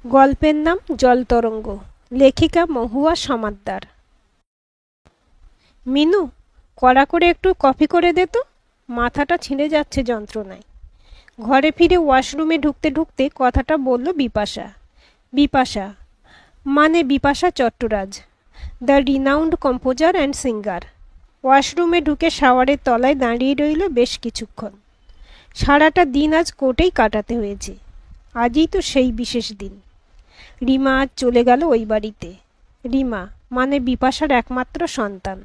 গল্পের নাম জলতরঙ্গ। লেখিকা মহুয়া সমাদ্দার। মিনু, কড়া করে একটু কফি করে দে তো, মাথাটা ছিঁড়ে যাচ্ছে যন্ত্রণায়। ঘরে ফিরে ওয়াশরুমে ঢুকতে ঢুকতে কথাটা বলল বিপাশা। বিপাশা মানে Bipasha Chattoraj, the renowned composer and singer. ওয়াশরুমে ঢুকে শাওয়ারের তলায় দাঁড়িয়ে রইল বেশ কিছুক্ষণ। সারাটা দিন আজ কোর্টেই কাটাতে হয়েছে। আজই তো সেই বিশেষ দিন। রিমা আজ চলে গেল ওই বাড়িতে। রিমা মানে বিপাশার একমাত্র সন্তান।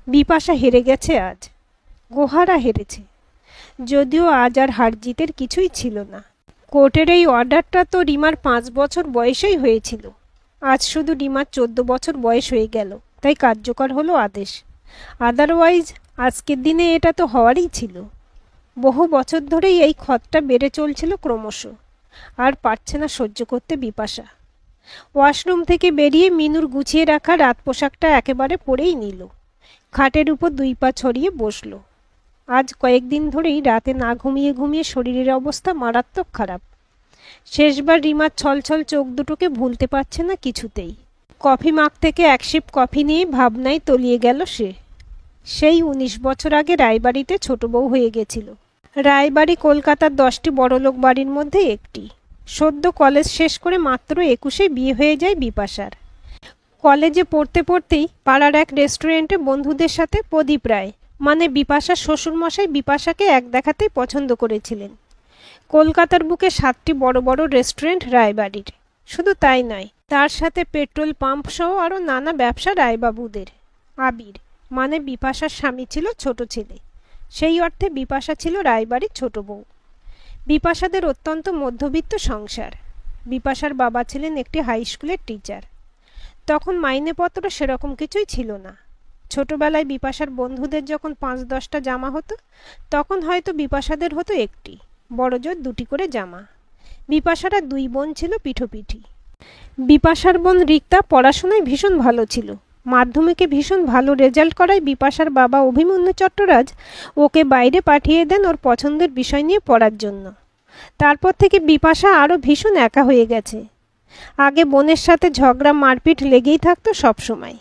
বিপাশা হেরে গেছে আজ, গোহারা হেরেছে। যদিও আজ আর হার জিতের কিছুই ছিল না। কোর্টের এই অর্ডারটা তো রিমার 5 বছর বয়সেই হয়েছিল। আজ শুধু রিমার 14 বছর বয়স হয়ে গেল, তাই কার্যকর হলো আদেশ। আদারওয়াইজ আজকের দিনে এটা তো হওয়ারই ছিল। বহু বছর ধরেই এই ক্ষতটা বেড়ে চলছিল ক্রমশ। আর পারছে না সহ্য করতে বিপাশা। ওয়াশরুম থেকে বেরিয়ে মিনুর গুছিয়ে রাখা রাত পোশাকটা একেবারে পরেই নিল। খাটের উপর 2 পা ছড়িয়ে বসল। আজ কয়েকদিন ধরেই রাতে না ঘুমিয়ে ঘুমিয়ে শরীরের অবস্থা মারাত্মক খারাপ। শেষবার রিমার ছলছল চোখ দুটোকে ভুলতে পারছে না কিছুতেই। কফি মাগ থেকে 1 সিপ কফি নিয়ে ভাবনায় তলিয়ে গেল সে। সেই 19 বছর আগে রায়বাড়িতে ছোট বউ হয়ে গেছিল। রায়বাড়ি কলকাতার 10টি বড়লোক বাড়ির মধ্যে একটি। সদ্য কলেজ শেষ করে মাত্র 21-এ বিয়ে হয়ে যায় বিপাশার। কলেজে পড়তে পড়তেই পাড়ার এক রেস্টুরেন্টে বন্ধুদের সাথে প্রদীপ রায় মানে বিপাশার শ্বশুরমশাই বিপাশাকে এক দেখাতেই পছন্দ করেছিলেন। কলকাতার বুকে 7টি বড় বড় রেস্টুরেন্ট রায়বাড়ির। শুধু তাই নয়, তার সাথে পেট্রোল পাম্প সহ আরও নানা ব্যবসা রায়বাবুদের। আবির মানে বিপাশার স্বামী ছিল ছোট ছেলে। সেই অর্থে বিপাশা ছিল রায়বাড়ির ছোট বউ। বিপাশাদের অত্যন্ত মধ্যবিত্ত সংসার। বিপাশার বাবা ছিলেন একটি হাই স্কুলের টিচার। তখন মাইনেপত্র সেরকম কিছুই ছিল না। ছোটবেলায় বিপাশার বন্ধুদের যখন 5-10টা জামা হতো, তখন হয়তো বিপাশাদের হতো একটি, বড়জোর 2টি করে জামা। বিপাশারা 2 বোন ছিল পিঠোপিঠি। বিপাশার বোন রিক্তা পড়াশোনায় ভীষণ ভালো ছিল। মাধ্যমিকে ভীষণ ভালো রেজাল্ট করায় বিপাশার বাবা অভিমন্যু চট্টরাজ ওকে বাইরে পাঠিয়ে দেন ওর পছন্দের বিষয় নিয়ে পড়ার জন্য। তারপর থেকে বিপাশা আরও ভীষণ একা হয়ে গেছে। আগে বোনের সাথে ঝগড়া মারপিট লেগেই থাকতো সবসময়।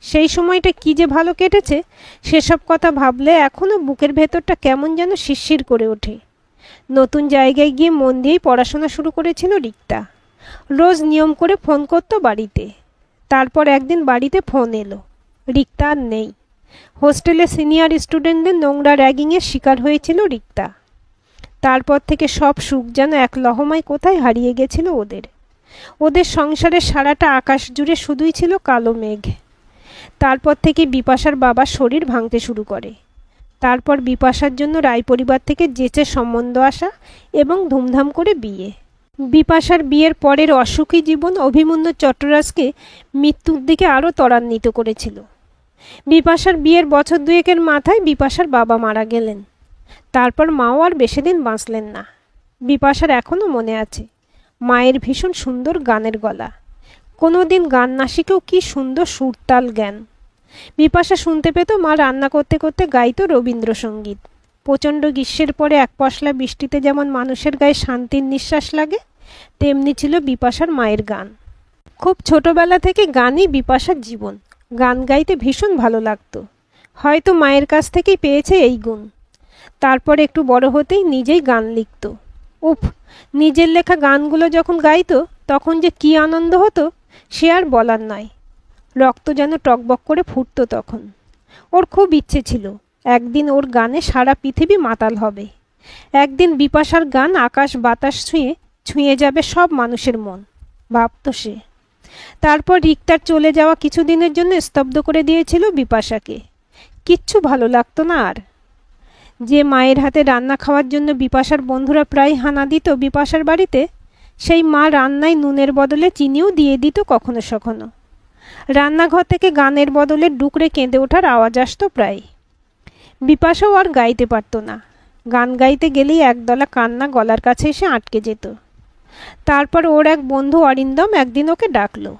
সেই সময়টা কী যে ভালো কেটেছে, সেসব কথা ভাবলে এখনও বুকের ভেতরটা কেমন যেন শিরশির করে ওঠে। নতুন জায়গায় গিয়ে মন দিয়েই পড়াশোনা শুরু করেছিল রিক্তা। রোজ নিয়ম করে ফোন করতো বাড়িতে। তারপর একদিন বাড়িতে ফোন এলো, রিক্তা আর নেই। হোস্টেলে সিনিয়র স্টুডেন্টদের নোংরা র্যাগিংয়ের শিকার হয়েছিল রিক্তা। তারপর থেকে সব সুখ যেন এক লহমায় কোথায় হারিয়ে গেছিল ওদের। ওদের সংসারের সারাটা আকাশ জুড়ে শুধুই ছিল কালো মেঘ। তারপর থেকে বিপাশার বাবার শরীর ভাঙতে শুরু করে। তারপর বিপাশার জন্য রায় পরিবার থেকে যেচে সম্বন্ধ আসা এবং ধুমধাম করে বিয়ে। বিপাশার বিয়ের পরের অসুখী জীবন অভিমন্যু চট্টরাজকে মৃত্যুর দিকে আরও ত্বরান্বিত করেছিল। বিপাশার বিয়ের বছর 2-এর মাথায় বিপাশার বাবা মারা গেলেন। তারপর মাও আর বেশি দিন বাঁচলেন না। বিপাশার এখনও মনে আছে মায়ের ভীষণ সুন্দর গানের গলা। কোনো দিন গান না শিখেও কী সুন্দর সুরতাল জ্ঞান। বিপাশা শুনতে পেত মা রান্না করতে করতে গাইতো রবীন্দ্রসঙ্গীত। প্রচণ্ড গ্রীষ্মের পরে এক পশলা বৃষ্টিতে যেমন মানুষের গায়ে শান্তির নিঃশ্বাস লাগে, তেমনি ছিল বিপাশার মায়ের গান। খুব ছোটবেলা থেকে গানই বিপাশার জীবন। গান গাইতে ভীষণ ভালো লাগতো। হয়তো মায়ের কাছ থেকেই পেয়েছে এই গুণ। তারপর একটু বড় হতেই নিজেই গান লিখত। উফ, নিজের লেখা গানগুলো যখন গাইতো তখন যে কী আনন্দ হতো সে আর বলার নয়। রক্ত যেন টকবক করে ফুটতো তখন। ওর খুব ইচ্ছে ছিল একদিন ওর গানে সারা পৃথিবী মাতাল হবে। একদিন বিপাশার গান আকাশ বাতাস ছুঁয়ে ছুঁয়ে যাবে সব মানুষের মন, ভাবত সে। তারপর রিক্তার চলে যাওয়া কিছুদিনের জন্য স্তব্ধ করে দিয়েছিল বিপাশাকে। কিচ্ছু ভালো লাগতো না আর। যে মায়ের হাতে রান্না খাওয়ার জন্য বিপাশার বন্ধুরা প্রায় হানা দিত বিপাশার বাড়িতে, সেই মা রান্নায় নুনের বদলে চিনিও দিয়ে দিত কখনো সখনো। রান্নাঘর থেকে গানের বদলে ডুকরে কেঁদে ওঠার আওয়াজ আসতো প্রায়। বিপাশাও আর গাইতে পারত না। গান গাইতে গেলেই একদলা কান্না গলার কাছে এসে আটকে যেত। তারপর ওর এক বন্ধু অরিন্দম একদিন ওকে ডাকলো।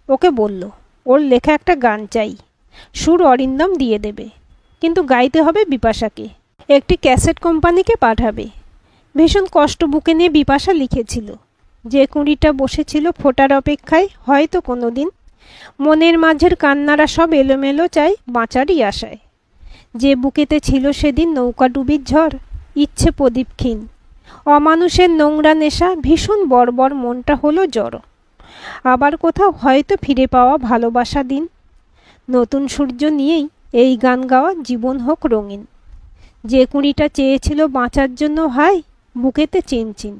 ওকে বলল ওর লেখা একটা গান চাই, সুর অরিন্দম দিয়ে দেবে, কিন্তু গাইতে হবে বিপাশাকে। একটি ক্যাসেট কোম্পানিকে পাঠাবে। ভীষণ কষ্ট বুকে নিয়ে বিপাশা লিখেছিল, যে কুঁড়িটা বসেছিল ফোটার অপেক্ষায়, হয়তো কোনোদিন মনের মাঝের কান্নারা সব এলোমেলো চাই বাঁচারই আশায়। যে বুকেতে ছিল সেদিন নৌকাডুবির ঝড়, ইচ্ছে প্রদীপক্ষীণ, অমানুষের নোংরা নেশা, ভীষণ বর্বর মনটা হলো জড়। আবার কোথাও হয়তো ফিরে পাওয়া ভালোবাসা দিন, নতুন সূর্য নিয়েই এই গান গাওয়া জীবন হোক রঙিন। যে কুঁড়িটা চেয়েছিল বাঁচার জন্য হাই, বুকেতে চিনচিন,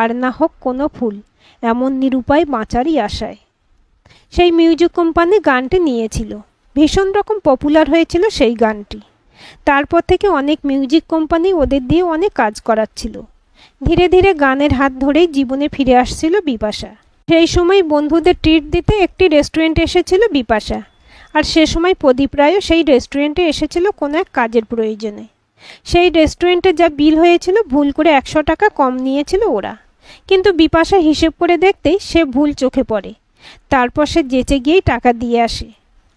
আর না হোক কোনো ফুল, এমন নিরুপায় বাঁচারই আশায়। সেই মিউজিক কোম্পানি গানটি নিয়েছিল, ভীষণ রকম পপুলার হয়েছিল সেই গানটি। তারপর থেকে অনেক মিউজিক কোম্পানি ওদের দিয়ে অনেক কাজ করাচ্ছিল। ধীরে ধীরে গানের হাত ধরেই জীবনে ফিরে আসছিল বিপাশা। সেই সময় বন্ধুদের ট্রিট দিতে একটি রেস্টুরেন্টে এসেছিল বিপাশা, আর সে সময় প্রদীপ রায়ও সেই রেস্টুরেন্টে এসেছিল কোনো এক কাজের প্রয়োজনে। সেই রেস্টুরেন্টে যা বিল হয়েছিল ভুল করে 100 টাকা কম নিয়েছিল ওরা, কিন্তু বিপাশা হিসেব করে দেখতেই সে ভুল চোখে পড়ে। তারপর সে যেচে গিয়েই টাকা দিয়ে আসে।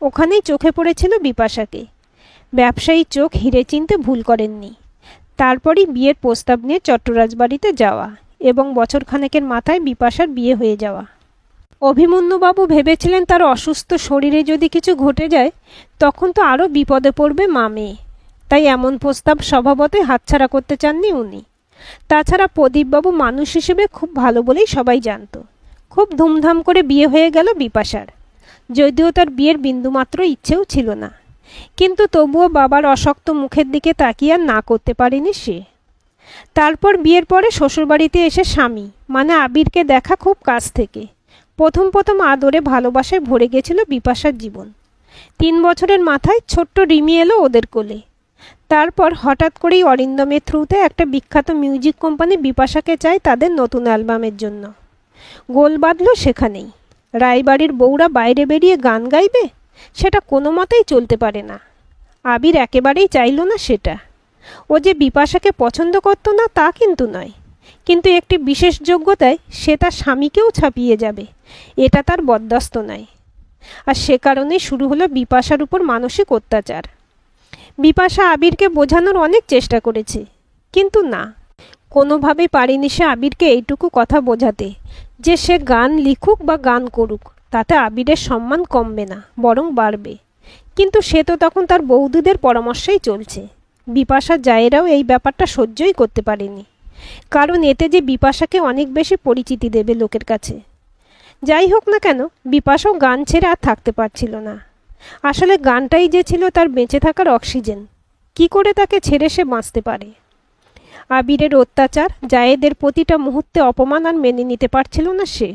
ওখানেই চোখে পড়েছিল বিপাশাকে। ব্যবসায়ী চোখ হিরে চিনতে ভুল করেননি। তারপরই বিয়ের প্রস্তাব নিয়ে চট্টরাজ বাড়িতে যাওয়া এবং বছরখানেকের মাথায় বিপাশার বিয়ে হয়ে যাওয়া। অভিমন্যুবাবু ভেবেছিলেন তার অসুস্থ শরীরে যদি কিছু ঘটে যায় তখন তো আরও বিপদে পড়বে মা মেয়ে, তাই এমন প্রস্তাব স্বভাবতই হাতছাড়া করতে চাননি উনি। তাছাড়া প্রদীপবাবু মানুষ হিসেবে খুব ভালো বলেই সবাই জানত। খুব ধুমধাম করে বিয়ে হয়ে গেল বিপাশার, যদিও তার বিয়ের বিন্দুমাত্র ইচ্ছেও ছিল না, কিন্তু তবুও বাবার অশক্ত মুখের দিকে তাকিয়ে আর না করতে পারেনি সে। তারপর বিয়ের পরে শ্বশুরবাড়িতে এসে স্বামী মানে আবিরকে দেখা খুব কাছ থেকে। প্রথম প্রথম আদরে ভালোবাসায় ভরে গেছিল বিপাশার জীবন। 3 বছরের মাথায় ছোট্ট রিমি এলো ওদের কোলে। তারপর হঠাৎ করেই অরিন্দমের থ্রুতে একটা বিখ্যাত মিউজিক কোম্পানি বিপাশাকে চায় তাদের নতুন অ্যালবামের জন্য। গোল বাঁধল সেখানেই। রায়বাড়ির বউরা বাইরে বেরিয়ে গান গাইবে, সেটা কোনো মতেই চলতে পারে না। আবির একেবারেই চাইল না সেটা। ও যে বিপাশাকে পছন্দ করতো না তা কিন্তু নয়, কিন্তু একটি বিশেষ যোগ্যতায় সে তার স্বামীকেও ছাপিয়ে যাবে, এটা তার বরদাস্ত নয়। আর সে কারণেই শুরু হলো বিপাশার উপর মানসিক অত্যাচার। বিপাশা আবিরকে বোঝানোর অনেক চেষ্টা করেছে, কিন্তু না, কোনোভাবেই পারেনি সে আবিরকে এইটুকু কথা বোঝাতে যে সে গান লিখুক বা গান করুক তাতে আবিরের সম্মান কমবে না, বরং বাড়বে। কিন্তু সে তো তখন তার বৌদিদের পরামর্শেই চলছে। বিপাশার জায়েরাও এই ব্যাপারটা সহ্যই করতে পারেনি, কারণ এতে যে বিপাশাকে অনেক বেশি পরিচিতি দেবে লোকের কাছে। যাই হোক না কেন, বিপাশাও গান ছেড়ে আর থাকতে পারছিল না। আসলে গানটাই যে ছিল তার বেঁচে থাকার অক্সিজেন। কি করে তাকে ছেড়ে সে বাঁচতে পারে? আবিরের অত্যাচার, জায়েদের প্রতিটা মুহূর্তে অপমান আর মেনে নিতে পারছিল না সে।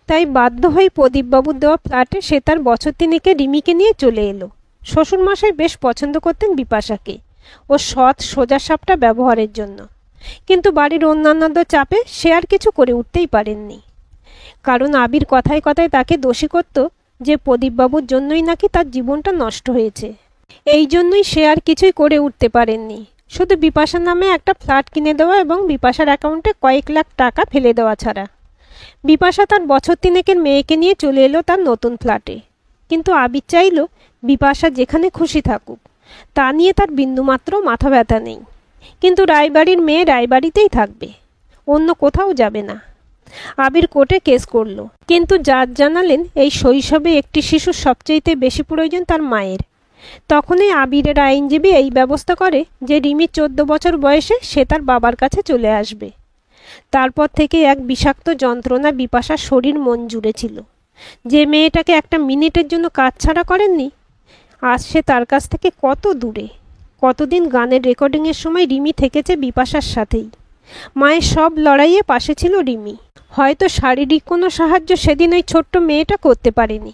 তাই বাধ্য হয়ে প্রদীপবাবুর দেওয়া ফ্ল্যাটে সে তার বছর 3 রিমিকে নিয়ে চলে এলো। শ্বশুরমশাই বেশ পছন্দ করতেন বিপাশাকে ও সৎ সোজাসাপটা ব্যবহারের জন্য, কিন্তু বাড়ির অন্যান্যদের চাপে সে আর কিছু করে উঠতেই পারেননি। কারণ আবির কথায় কথায় তাকে দোষী করত যে প্রদীপবাবুর জন্যই নাকি তার জীবনটা নষ্ট হয়েছে। এই জন্যই সে আর কিছুই করে উঠতে পারেননি, শুধু বিপাশার নামে একটা ফ্ল্যাট কিনে দেওয়া এবং বিপাশার অ্যাকাউন্টে কয়েক লাখ টাকা ফেলে দেওয়া ছাড়া। বিপাশা তার বছর 3 মেয়েকে নিয়ে চলে এলো তার নতুন ফ্ল্যাটে, কিন্তু আবির চাইল বিপাশা যেখানে খুশি থাকুক, তা নিয়ে তার বিন্দুমাত্র মাথা ব্যথা নেই। কিন্তু রায়বাড়ির মেয়ে রায়বাড়িতেই থাকবে, অন্য কোথাও যাবে না। আবির কোর্টে কেস করল, কিন্তু জাজ জানালেন এই শৈশবে একটি শিশুর সবচেয়ে বেশি প্রয়োজন তার মায়ের। তখনই আবিরের আইনজীবী এই ব্যবস্থা করে যে রিমি 14 বছর বয়সে সে তার বাবার কাছে চলে আসবে। তারপর থেকে এক বিষাক্ত যন্ত্রণা বিপাশার শরীর মন জুড়ে ছিল। যে মেয়েটাকে একটা মিনিটের জন্য কাজ ছাড়া করেননি, আজ সে তার কাছ থেকে কত দূরে। কতদিন গানের রেকর্ডিংয়ের সময় রিমি থেকেছে বিপাশার সাথেই। মায়ের সব লড়াইয়ে পাশে ছিল রিমি। হয়তো শারীরিক কোনো সাহায্য সেদিন ওই ছোট্ট মেয়েটা করতে পারেনি,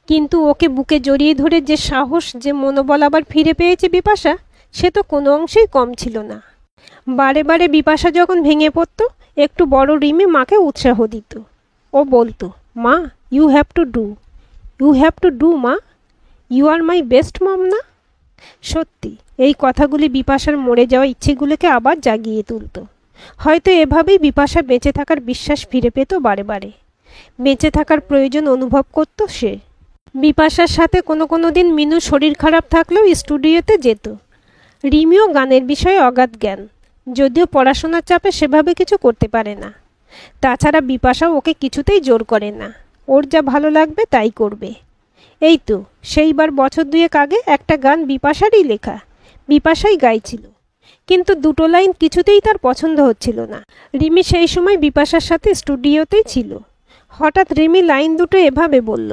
কিন্তু ওকে বুকে জড়িয়ে ধরে যে সাহস, যে মনোবল আবার ফিরে পেয়েছে বিপাশা, সে তো কোনো অংশেই কম ছিল না। বারে বারে বিপাশা যখন ভেঙে পড়ত, একটু বড় রিমি মাকে উৎসাহ দিত। ও বলতো, মা, ইউ হ্যাভ টু ডু মা, you are my best mom না। সত্যি এই কথাগুলি বিপাশার মরে যাওয়া ইচ্ছেগুলোকে আবার জাগিয়ে তুলত। হয়তো এভাবেই বিপাশা বেঁচে থাকার বিশ্বাস ফিরে পেত বারে বারে। বেঁচে থাকার প্রয়োজন অনুভব করত সে। বিপাশার সাথে কোনো দিন মিনু শরীর খারাপ থাকলেও স্টুডিওতে যেত। রিমিও গানের বিষয়ে অগাধ জ্ঞান, যদিও পড়াশোনার চাপে সেভাবে কিছু করতে পারে না। তাছাড়া বিপাশা ওকে কিছুতেই জোর করে না, ওর যা ভালো লাগবে তাই করবে। এই তো সেইবার বছর দুয়েক আগে একটা গান বিপাশারই লেখা, বিপাশাই গাইছিল, কিন্তু দুটো লাইন কিছুতেই তার পছন্দ হচ্ছিল না। রিমি সেই সময় বিপাশার সাথে স্টুডিওতেই ছিল। হঠাৎ রিমি লাইন দুটো এভাবে বলল,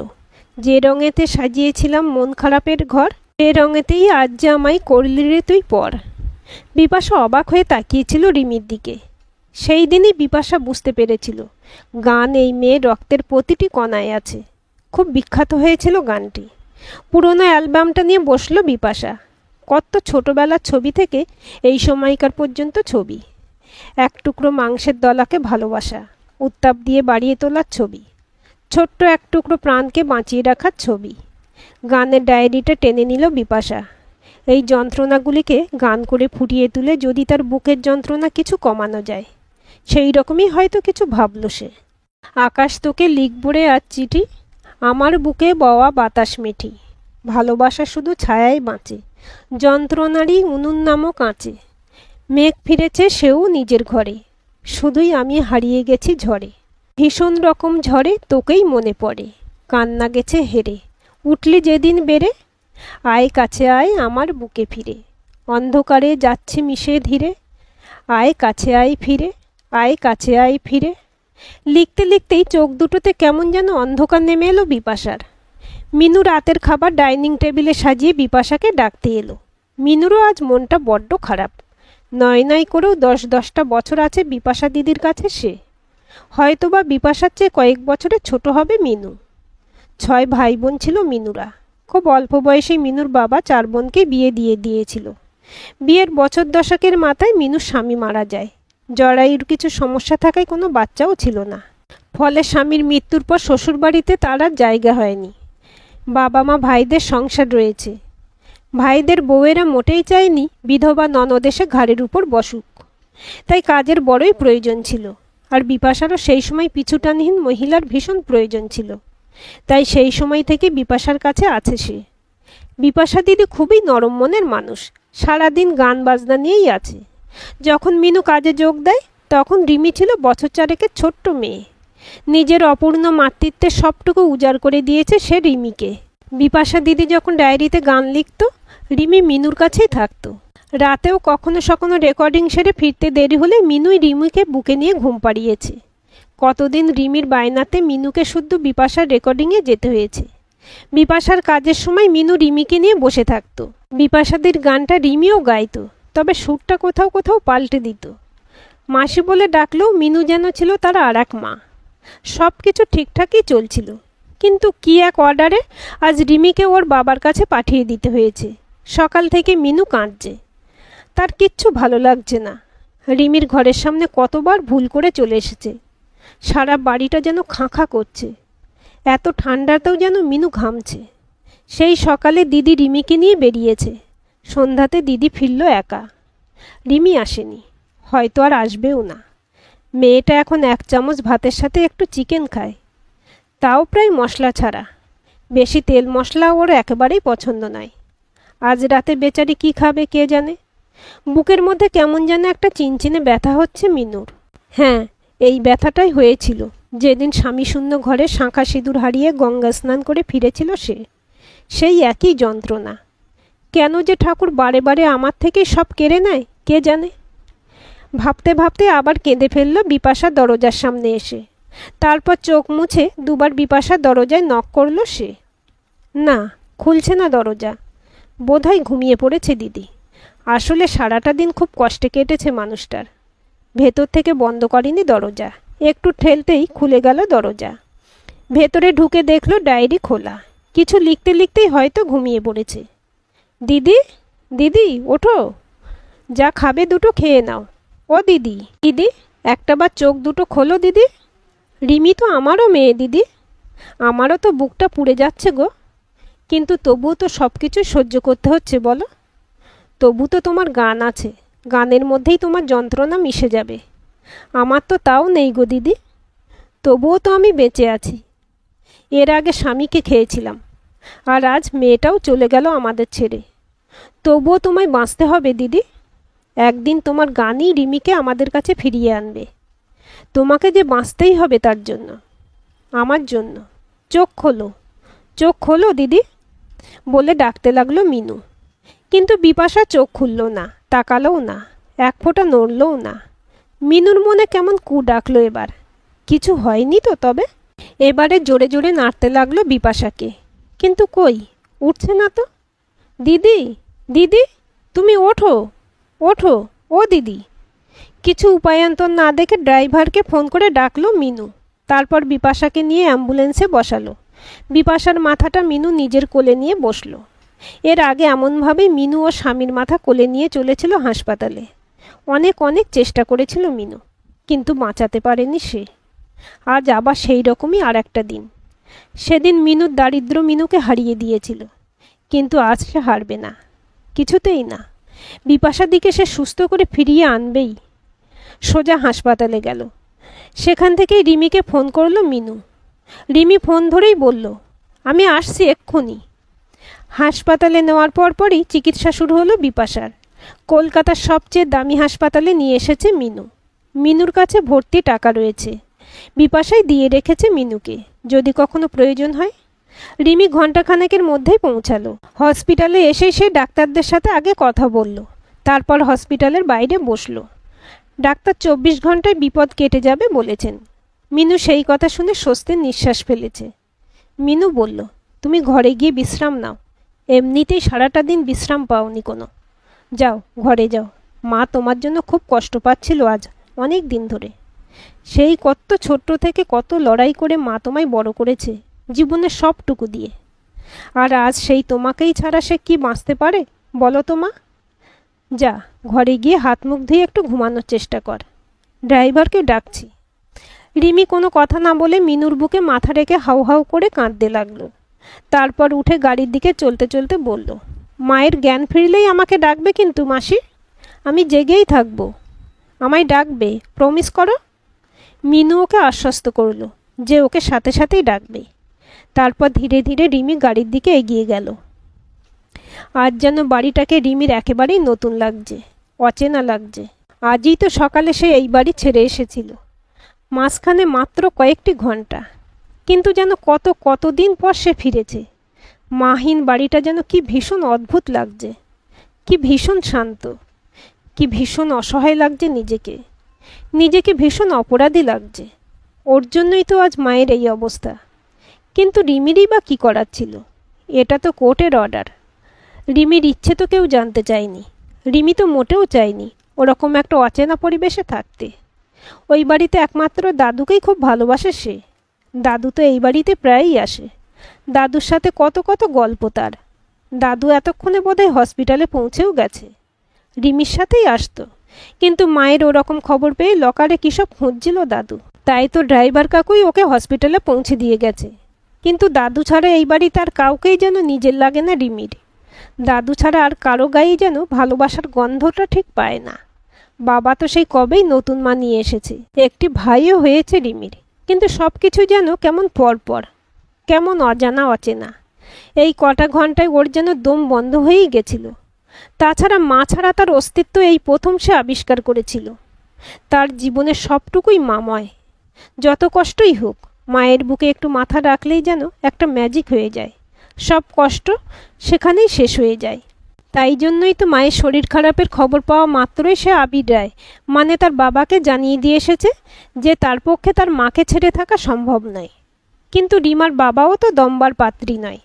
যে রঙেতে সাজিয়েছিলাম মন খারাপের ঘর, সে রঙেতেই আজ যে আমায় করলি রে তুই পর। বিপাশা অবাক হয়ে তাকিয়েছিল রিমির দিকে। সেই দিনই বিপাশা বুঝতে পেরেছিল গান এই মেয়ের রক্তের প্রতিটি কণায় আছে। খুব বিখ্যাত হয়েছিল গানটি। পুরোনো অ্যালবামটা নিয়ে বসলো বিপাশা। কত ছোটবেলার ছবি থেকে এই সময়কার পর্যন্ত ছবি। এক টুকরো মাংসের দলাকে ভালোবাসা, উত্তাপ দিয়ে বাড়িয়ে তোলার ছবি, ছোট্ট এক টুকরো প্রাণকে বাঁচিয়ে রাখার ছবি। গানের ডায়েরিটা টেনে নিল বিপাশা। এই যন্ত্রণাগুলিকে গান করে ফুটিয়ে তুলে যদি তার বুকের যন্ত্রণা কিছু কমানো যায়, সেই রকমই হয়তো কিছু ভাবল সে। আকাশ তোকে লিখব রে আজ চিঠি, আমার বুকে বওয়া বাতাস মিঠি, ভালোবাসা শুধু ছায়ায় বাঁচে, যন্ত্রণারই উনুন নামক আঁচে। মেঘ ফিরেছে সেও নিজের ঘরে, শুধুই আমি হারিয়ে গেছি ঝড়ে। ভীষণ রকম ঝড়ে তোকেই মনে পড়ে, কান্না গেছে হেরে, উঠলি যেদিন বেড়ে, আয় কাছে আয় আমার বুকে ফিরে, অন্ধকারে যাচ্ছে মিশে ধীরে, আয় কাছে আয় ফিরে, আয় কাছে আয় ফিরে। লিখতে লিখতেই চোখ দুটোতে কেমন যেন অন্ধকার নেমে এলো বিপাশার। মিনু রাতের খাবার ডাইনিং টেবিলে সাজিয়ে বিপাশাকে ডাকতে এলো। মিনুরও আজ মনটা বড্ড খারাপ। নয় নয় করেও 10-10টা বছর আছে বিপাশা দিদির কাছে সে। হয়তোবা বিপাশার চেয়ে কয়েক বছরের ছোট হবে মিনু। 6 ভাই বোন ছিল মিনুরা। খুব অল্প বয়সে মিনুর বাবা 4 বোনকে বিয়ে দিয়ে দিয়েছিল। বিয়ের বছর দশকের মাথায় মিনুর স্বামী মারা যায়। জরায়ুর কিছু সমস্যা থাকায় কোনো বাচ্চাও ছিল না। ফলে স্বামীর মৃত্যুর পর শ্বশুরবাড়িতে তার আর জায়গা হয়নি। বাবা মা ভাইদের সংসার রয়েছে। ভাইদের বউয়েরা মোটেই চায়নি বিধবা ননদ এসে ঘাড়ের উপর বসুক, তাই কাজের বড়ই প্রয়োজন ছিল। আর বিপাশারও সেই সময় পিছুটানহীন মহিলার ভীষণ প্রয়োজন ছিল। তাই সেই সময় থেকে বিপাশার কাছে আছে সে। বিপাশা দিদি খুবই নরম মনের মানুষ, সারাদিন গান বাজনা নিয়েই আছে। যখন মিনু কাজে যোগ দেয় তখন রিমি ছিল বছর 4-এর ছোট্ট মেয়ে। নিজের অপূর্ণ মাতৃত্বের সবটুকু উজাড় করে দিয়েছে সে রিমিকে। বিপাশা দিদি যখন ডায়েরিতে গান লিখত, রিমি মিনুর কাছেই থাকতো। রাতেও কখনো সখনো রেকর্ডিং সেরে ফিরতে দেরি হলে মিনুই রিমিকে বুকে নিয়ে ঘুম পাড়িয়েছে। কতদিন রিমির বায়নাতে মিনুকে শুদ্ধ বিপাশার রেকর্ডিংয়ে যেতে হয়েছে। বিপাশার কাজের সময় মিনু রিমিকে নিয়ে বসে থাকতো। বিপাশাদির গানটা রিমিও গাইতো, তবে সুরটা কোথাও কোথাও পাল্টে দিত। মাসি বলে ডাকলেও মিনু যেন ছিল তার আর এক মা। সব কিছু ঠিকঠাকই চলছিল, কিন্তু কি এক অর্ডারে আজ রিমিকে ওর বাবার কাছে পাঠিয়ে দিতে হয়েছে। সকাল থেকে মিনু কাঁদছে, তার কিচ্ছু ভালো লাগছে না। রিমির ঘরের সামনে কতবার ভুল করে চলে এসেছে। সারা বাড়িটা যেন খাঁ খাঁ করছে। এত ঠান্ডাতেও যেন মিনু ঘামছে। সেই সকালে দিদি রিমিকে নিয়ে বেরিয়েছে। সন্ধ্যাতে দিদি ফিরল একা। রিমি আসেনি, হয়তো আর আসবেও না। মেয়েটা এখন 1 চামচ ভাতের সাথে একটু চিকেন খায়, তাও প্রায় মশলা ছাড়া। বেশি তেল মশলা ওর একেবারেই পছন্দ নয়। আজ রাতে বেচারি কি খাবে কে জানে। বুকের মধ্যে কেমন যেন একটা চিনচিনে ব্যথা হচ্ছে মিনুর। হ্যাঁ, এই ব্যথাটাই হয়েছিল যেদিন স্বামী শূন্য ঘরে শাঁখা সিঁদুর হারিয়ে গঙ্গা স্নান করে ফিরেছিল সে। সেই একই যন্ত্রণা। কেন যে ঠাকুর বারে বারে আমার থেকে সব কেড়ে নেয় কে জানে। ভাবতে ভাবতে আবার কেঁদে ফেলল বিপাশা দরজার সামনে এসে। তারপর চোখ মুছে দুবার বিপাশার দরজায় নক করল সে। না, খুলছে না দরজা। বোধহয় ঘুমিয়ে পড়েছে দিদি। আসলে সারাটা দিন খুব কষ্টে কেটেছে মানুষটার। ভেতর থেকে বন্ধ করেনি দরজা। একটু ঠেলতেই খুলে গেল দরজা। ভেতরে ঢুকে দেখল ডায়েরি খোলা। কিছু লিখতে লিখতেই হয়তো ঘুমিয়ে পড়েছে। দিদি, দিদি ওঠো, যা খাবে দুটো খেয়ে নাও। ও দিদি, দিদি একটাবার চোখ দুটো খোলো দিদি। রিমি তো আমারও মেয়ে দিদি। আমারও তো বুকটা পুড়ে যাচ্ছে গো, কিন্তু তবুও তো সব কিছু সহ্য করতে হচ্ছে বলো। তবু তো তোমার গান আছে, গানের মধ্যেই তোমার যন্ত্রণা মিশে যাবে। আমার তো তাও নেই গো দিদি, তবুও তো আমি বেঁচে আছি। এর আগে স্বামীকে খেয়েছিলাম, আর আজ মেয়েটাও চলে গেল আমাদের ছেড়ে। তবুও তোমায় বাঁচতে হবে দিদি। একদিন তোমার গানই রিমিকে আমাদের কাছে ফিরিয়ে আনবে। তোমাকে যে বাঁচতেই হবে তার জন্য, আমার জন্য। চোখ খোলো, চোখ খোলো দিদি বলে ডাকতে লাগলো মিনু। কিন্তু বিপাশা চোখ খুলল না, তাকালোও না, এক ফোঁটা নড়লও না। মিনুর মনে কেমন কু ডাকলো এবার। কিছু হয়নি তো তবে? এবারে জোরে জোরে নাড়তে লাগলো বিপাশাকে, কিন্তু কই, উঠছে না তো। দিদি, দিদি, তুমি ওঠো, ওঠো, ও দিদি। কিছু উপায়ান্তর না দেখে ড্রাইভারকে ফোন করে ডাকলো মিনু। তারপর বিপাশাকে নিয়ে অ্যাম্বুলেন্সে বসালো। বিপাশার মাথাটা মিনু নিজের কোলে নিয়ে বসলো। এর আগে এমনভাবেই মিনু ও স্বামীর মাথা কোলে নিয়ে চলেছিল হাসপাতালে। অনেক অনেক চেষ্টা করেছিল মিনু, কিন্তু বাঁচাতে পারেনি সে। আজ আবার সেই রকমই আর একটা দিন। সেদিন মিনুর দারিদ্র মিনুকে হারিয়ে দিয়েছিল, কিন্তু আজ সে হারবে না, কিছুতেই না। বিপাশার দিকে সে সুস্থ করে ফিরিয়ে আনবেই। সোজা হাসপাতালে গেল। সেখান থেকেই রিমিকে ফোন করলো মিনু। রিমি ফোন ধরেই বলল, আমি আসছি এক্ষুনি। হাসপাতালে নেওয়ার পরপরই চিকিৎসা শুরু হলো বিপাশার। কলকাতার সবচেয়ে দামি হাসপাতালে নিয়ে এসেছে মিনু। মিনুর কাছে ভর্তি টাকা রয়েছে। বিপাশাই দিয়ে রেখেছে মিনুকে, যদি কখনো প্রয়োজন হয়। রিমি ঘণ্টাখানেকের মধ্যেই পৌঁছালো। হসপিটালে এসেই সে ডাক্তারদের সাথে আগে কথা বলল, তারপর হসপিটালের বাইরে বসলো। ডাক্তার 24 ঘন্টায় বিপদ কেটে যাবে বলেছেন। মিনু সেই কথা শুনে স্বস্তির নিঃশ্বাস ফেলেছে। মিনু বলল, তুমি ঘরে গিয়ে বিশ্রাম নাও, এমনিতেই সারাটা দিন বিশ্রাম পাওনি কোনো। যাও, ঘরে যাও। মা তোমার জন্য খুব কষ্ট পাচ্ছিল আজ অনেক দিন ধরে। সেই কত ছোট্ট থেকে কত লড়াই করে মা তোমায় বড় করেছে, জীবনের সবটুকু দিয়ে। আর আজ সেই তোমাকেই ছাড়া সে কি বাঁচতে পারে বলো তো মা? যা, ঘরে গিয়ে হাত মুখ ধুয়ে একটু ঘুমানোর চেষ্টা কর। ড্রাইভারকে ডাকছি। রিমি কোনো কথা না বলে মিনুর বুকে মাথা রেখে হাউ হাউ করে কাঁদতে লাগলো। তারপর উঠে গাড়ির দিকে চলতে চলতে বলল, মায়ের জ্ঞান ফিরলেই আমাকে ডাকবে কিন্তু মাসি, আমি জেগেই থাকবো। আমায় ডাকবে, প্রমিস করো। মিনু ওকে আশ্বস্ত করলো যে ওকে সাথে সাথেই ডাকবে। তারপর ধীরে ধীরে রিমি গাড়ির দিকে এগিয়ে গেল। আজ যেন বাড়িটাকে রিমির একেবারেই নতুন লাগছে, অচেনা লাগছে। আজই তো সকালে সে এই বাড়ি ছেড়ে এসেছিল, মাঝখানে মাত্র কয়েকটি ঘন্টা, কিন্তু যেন কতদিন পর সে ফিরেছে। মাহীন বাড়িটা যেন কি ভীষণ অদ্ভুত লাগছে, কি ভীষণ শান্ত, কি ভীষণ অসহায় লাগছে নিজেকে। নিজেকে ভীষণ অপরাধী লাগছে। ওর জন্যই তো আজ মায়ের এই অবস্থা। কিন্তু রিমিরই বা কী করার ছিল? এটা তো কোর্টের অর্ডার। রিমির ইচ্ছে তো কেউ জানতে চায়নি। রিমি তো মোটেও চায়নি ওরকম একটা অচেনা পরিবেশে থাকতে। ওই বাড়িতে একমাত্র দাদুকেই খুব ভালোবাসে সে। দাদু তো এই বাড়িতে প্রায়ই আসে। দাদুর সাথে কত গল্প তার। দাদু এতক্ষণে বোধহয় হসপিটালে পৌঁছেও গেছে। রিমির সাথেই আসতো, কিন্তু মায়ের ওরকম খবর পেয়ে লকারে কী সব খুঁজছিল দাদু। তাই তো ড্রাইভার কাকুই ওকে হসপিটালে পৌঁছে দিয়ে গেছে। কিন্তু দাদু ছাড়া এই বাড়িতে আর কাউকেই যেন নিজের লাগে না রিমির। দাদু ছাড়া আর কারো গায়েই যেন ভালোবাসার গন্ধটা ঠিক পায় না। বাবা তো সেই কবেই নতুন মা নিয়ে এসেছে, একটি ভাইও হয়েছে রিমির, কিন্তু সব কিছু যেন কেমন পরপর, কেমন অজানা অচেনা। এই কটা ঘন্টায় ওর যেন দম বন্ধ হয়েই গেছিল। তাছাড়া মা ছাড়া তার অস্তিত্ব এই প্রথম সে আবিষ্কার করেছিল। তার জীবনের সবটুকুই মাময়। যত কষ্টই হোক, মায়ের বুকে একটু মাথা রাখলেই যেন একটা ম্যাজিক হয়ে যায়। সব কষ্ট সেখানেই শেষ হয়ে যায়। তাই জন্যই তো মায়ের শরীর খারাপের খবর পাওয়া মাত্রই সে আবির রায়, মানে তার বাবাকে জানিয়ে দিয়ে এসেছে যে তার পক্ষে তার মাকে ছেড়ে থাকা সম্ভব নয়। কিন্তু রিমার বাবাও তো দমবার পাত্রী নয়।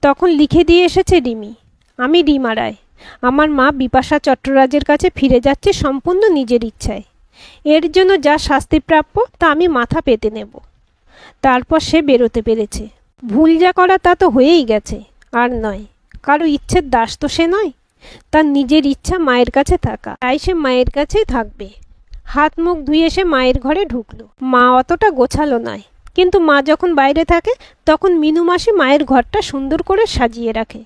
তখন লিখে দিয়ে এসেছে রিমি, আমি রিমা রায়, আমার মা বিপাশা চট্টরাজের কাছে ফিরে যাচ্ছে সম্পূর্ণ নিজের ইচ্ছায়। এর জন্য যা শাস্তি প্রাপ্য তা আমি মাথা পেতে নেব। তারপর সে বেরোতে পেরেছে। ভুল যা করা তা তো হয়েই গেছে, আর নয়। কারো ইচ্ছের দাস তো সে নয়। তার নিজের ইচ্ছা মায়ের কাছে থাকা, তাই সে মায়ের কাছেই থাকবে। হাত মুখ ধুয়ে সে মায়ের ঘরে ঢুকলো। মা অতটা গোছালো নয়, কিন্তু মা যখন বাইরে থাকে তখন মিনু মাসি মায়ের ঘরটা সুন্দর করে সাজিয়ে রাখে।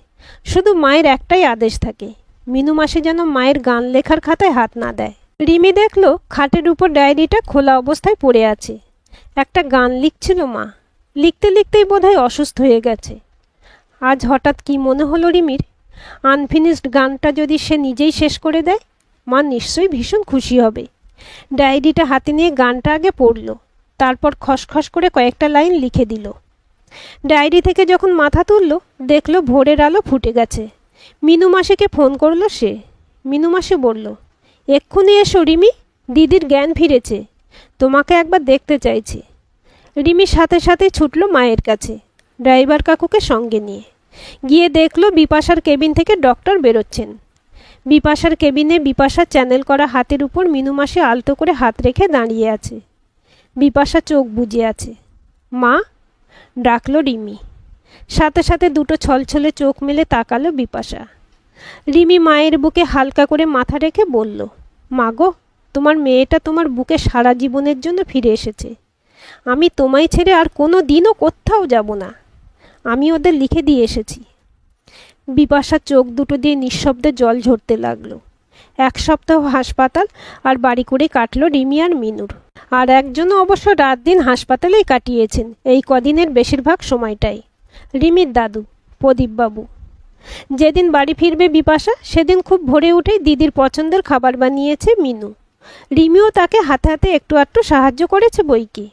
শুধু মায়ের একটাই আদেশ থাকে, মিনু মাসি যেন মায়ের গান লেখার খাতায় হাত না দেয়। রিমি দেখলো খাটের উপর ডায়েরিটা খোলা অবস্থায় পড়ে আছে। একটা গান লিখছিল মা। লিখতে লিখতেই বোধহয় অসুস্থ হয়ে গেছে। আজ হঠাৎ কি মনে হলো রিমির, আনফিনিশড গানটা যদি সে নিজেই শেষ করে দেয়, মা নিশ্চয়ই ভীষণ খুশি হবে। ডায়েরিটা হাতে নিয়ে গানটা আগে পড়ল, তারপর খসখস করে কয়েকটা লাইন লিখে দিল। ডায়েরি থেকে যখন মাথা তুলল, দেখল ভোরের আলো ফুটে গেছে। মিনু মাসিকে ফোন করলো সে। মিনু মাসি বলল, এক্ষুনি এসো রিমি, দিদির জ্ঞান ফিরেছে, তোমাকে একবার দেখতে চাইছে। রিমি সাথে সাথে ছুটল মায়ের কাছে, ড্রাইভার কাকুকে সঙ্গে নিয়ে। গিয়ে দেখল বিপাশার কেবিন থেকে ডক্টর বেরোচ্ছেন। বিপাশার কেবিনে বিপাশার চ্যানেল করা হাতের উপর মিনু মাসি আলতো করে হাত রেখে দাঁড়িয়ে আছে। বিপাশা চোখ বুজে আছে। মা, ডাকল রিমি। সাথে সাথে দুটো ছলছলে চোখ মেলে তাকালো বিপাশা। রিমি মায়ের বুকে হালকা করে মাথা রেখে বলল, মা গো, তোমার মেয়েটা তোমার বুকে সারা জীবনের জন্য ফিরে এসেছে। আমি তোমায় ছেড়ে আর কোনো দিনও কোথাও যাব না। আমি ওদের লিখে দিয়ে এসেছি। বিপাশার চোখ দুটো দিয়ে নিঃশব্দে জল ঝরতে লাগলো। 1 সপ্তাহ হাসপাতাল আর বাড়ি করে কাটল রিমি আর মিনুর। আর একজনও অবশ্য রাত দিন হাসপাতালেই কাটিয়েছেন এই কদিনের বেশিরভাগ সময়টাই, রিমির দাদু প্রদীপবাবু। যেদিন বাড়ি ফিরবে বিপাশা, সেদিন খুব ভোরে উঠেই দিদির পছন্দের খাবার বানিয়েছে মিনু। রিমিও তাকে হাতে হাতে একটু আধটু সাহায্য করেছে বইকি।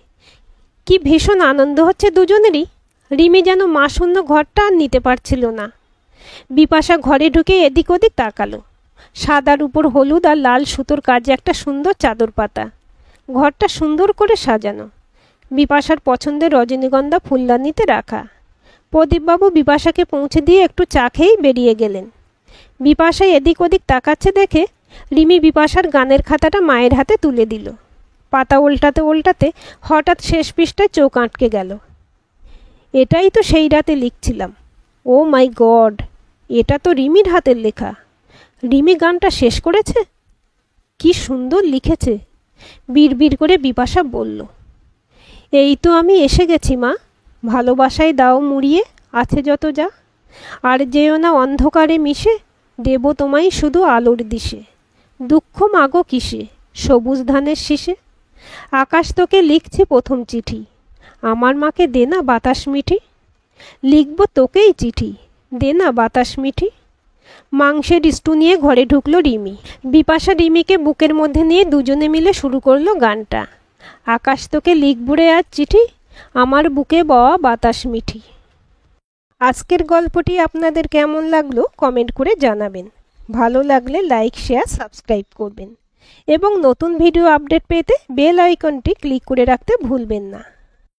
কি ভীষণ আনন্দ হচ্ছে দুজনেরই। রিমি যেন মা শূন্য ঘরটা আর নিতে পারছিল না। বিপাশা ঘরে ঢুকে এদিক ওদিক তাকালো। সাদার উপর হলুদ আর লাল সুতোর কাজে একটা সুন্দর চাদর পাতা। ঘরটা সুন্দর করে সাজানো। বিপাশার পছন্দের রজনীগন্ধা ফুলদানিতে রাখা। প্রদীপবাবু বিপাশাকে পৌঁছে দিয়ে একটু চা খেয়েই বেরিয়ে গেলেন। বিপাশা এদিক ওদিক তাকাচ্ছে দেখে রিমি বিপাশার গানের খাতাটা মায়ের হাতে তুলে দিল। পাতা উল্টাতে উল্টাতে হঠাৎ শেষ পৃষ্ঠায় চোখ আটকে গেল। এটাই তো সেই রাতে লিখছিলাম। ও মাই গড, এটা তো রিমির হাতের লেখা। রিমি গানটা শেষ করেছে। কি সুন্দর লিখেছে। বিড়বিড় করে বিপাশা বলল, এই তো আমি এসে গেছি মা, ভালোবাসায় দাও মুড়িয়ে আছে যত যা। আর যেও না অন্ধকারে মিশে, দেব তোমায় শুধু আলোর দিশে। দুঃখ মাগো কিসে, সবুজ ধানের শীষে। আকাশ তোকে লিখছে প্রথম চিঠি, আমার মাকে দে না বাতাস মিঠি। লিখব তোকেই চিঠি, দে না বাতাস মিঠি। মাংসের স্টু নিয়ে ঘরে ঢুকলো রিমি। বিপাশা রিমিকে বুকের মধ্যে নিয়ে দুজনে মিলে শুরু করলো গানটা। আকাশ তোকে লিখব রে আজ চিঠি, আমার বুকে বওয়া বাতাস মিঠি। আজকের গল্পটি আপনাদের কেমন লাগলো কমেন্ট করে জানাবেন। ভালো লাগলে লাইক, শেয়ার, সাবস্ক্রাইব করবেন এবং নতুন ভিডিও আপডেট পেতে বেল আইকনটি ক্লিক করে রাখতে ভুলবেন না।